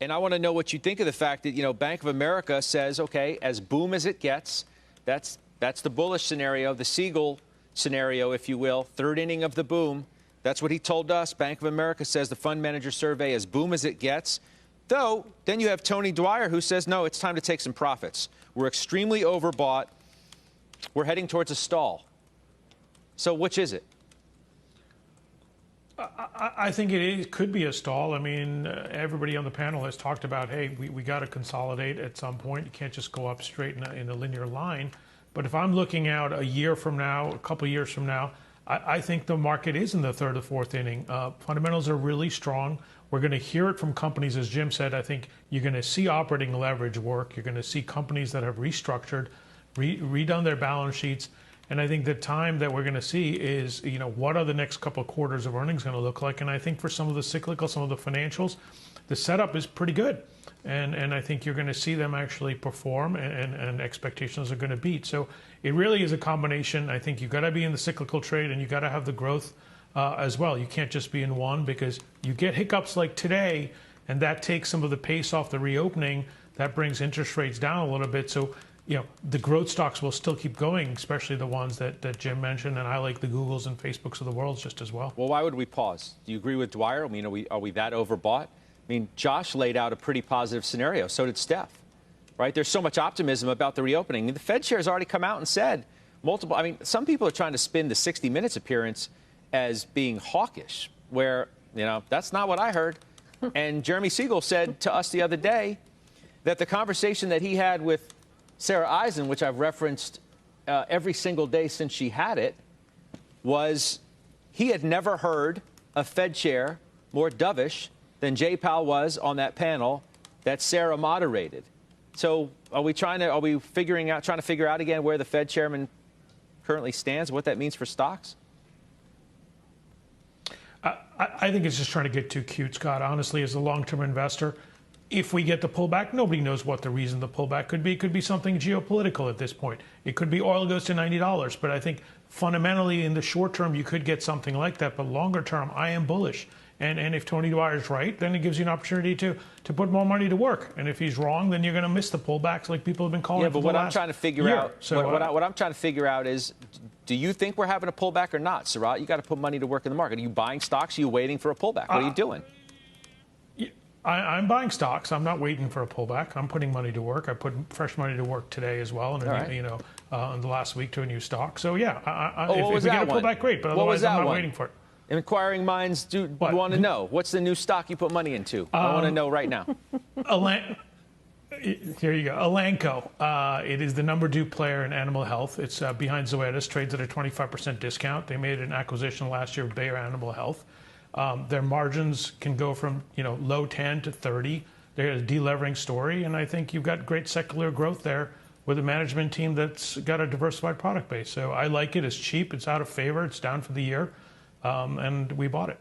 And I want to know what you think of the fact that, Bank of America says, okay, as boom as it gets, that's the bullish scenario, the Siegel scenario, if you will, third inning of the boom. That's what he told us. Bank of America says the fund manager survey as boom as it gets. Though, then you have Tony Dwyer who says, no, it's time to take some profits. We're extremely overbought. We're heading towards a stall. So which is it? I think it could be a stall. I mean, everybody on the panel has talked about, hey, we got to consolidate at some point. You can't just go up straight in a linear line. But if I'm looking out a year from now, a couple of years from now, I think the market is in the third or fourth inning. Fundamentals are really strong. We're going to hear it from companies, as Jim said. I think you're going to see operating leverage work. You're going to see companies that have restructured, redone their balance sheets. And I think the time that we're going to see is, what are the next couple of quarters of earnings going to look like? And I think for some of the cyclical, some of the financials, the setup is pretty good. And I think you're going to see them actually perform and expectations are going to beat. So it really is a combination. I think you've got to be in the cyclical trade and you've got to have the growth as well. You can't just be in one because you get hiccups like today and that takes some of the pace off the reopening. That brings interest rates down a little bit. So the growth stocks will still keep going, especially the ones that Jim mentioned, and I like the Googles and Facebooks of the world just as well. Well, why would we pause? Do you agree with Dwyer? I mean, are we that overbought? I mean, Josh laid out a pretty positive scenario. So did Steph, right? There's so much optimism about the reopening. I mean, the Fed chair has already come out and said some people are trying to spin the 60 Minutes appearance as being hawkish, where, that's not what I heard. And Jeremy Siegel said to us the other day that the conversation that he had with Sarah Eisen, which I've referenced every single day since she had it, was he had never heard a Fed chair more dovish than Jay Powell was on that panel that Sarah moderated. So are we trying to figure out again where the Fed chairman currently stands, what that means for stocks? I think it's just trying to get too cute, Scott. Honestly, as a long-term investor, if we get the pullback, nobody knows what the reason the pullback could be. It could be something geopolitical at this point. It could be oil goes to $90. But I think fundamentally in the short term, you could get something like that. But longer term, I am bullish. And if Tony Dwyer is right, then it gives you an opportunity to put more money to work. And if he's wrong, then you're going to miss the pullbacks like people have been calling. Yeah, but what I'm trying to figure out, what I'm trying to figure out is, do you think we're having a pullback or not, Surratt? You got to put money to work in the market. Are you buying stocks? Are you waiting for a pullback? What are you doing? I'm buying stocks. I'm not waiting for a pullback. I'm putting money to work. I put fresh money to work today as well, and in the last week to a new stock. So yeah, if we get a pullback, great. But otherwise, I'm not waiting for it. Inquiring minds want to know. What's the new stock you put money into? I want to know right now. Here you go. Elanco. It is the number 2 player in animal health. It's behind Zoetis, trades at a 25% discount. They made an acquisition last year of Bayer Animal Health. Their margins can go from low 10 to 30. They're a delevering story, and I think you've got great secular growth there with a management team that's got a diversified product base. So I like it. It's cheap. It's out of favor. It's down for the year, and we bought it.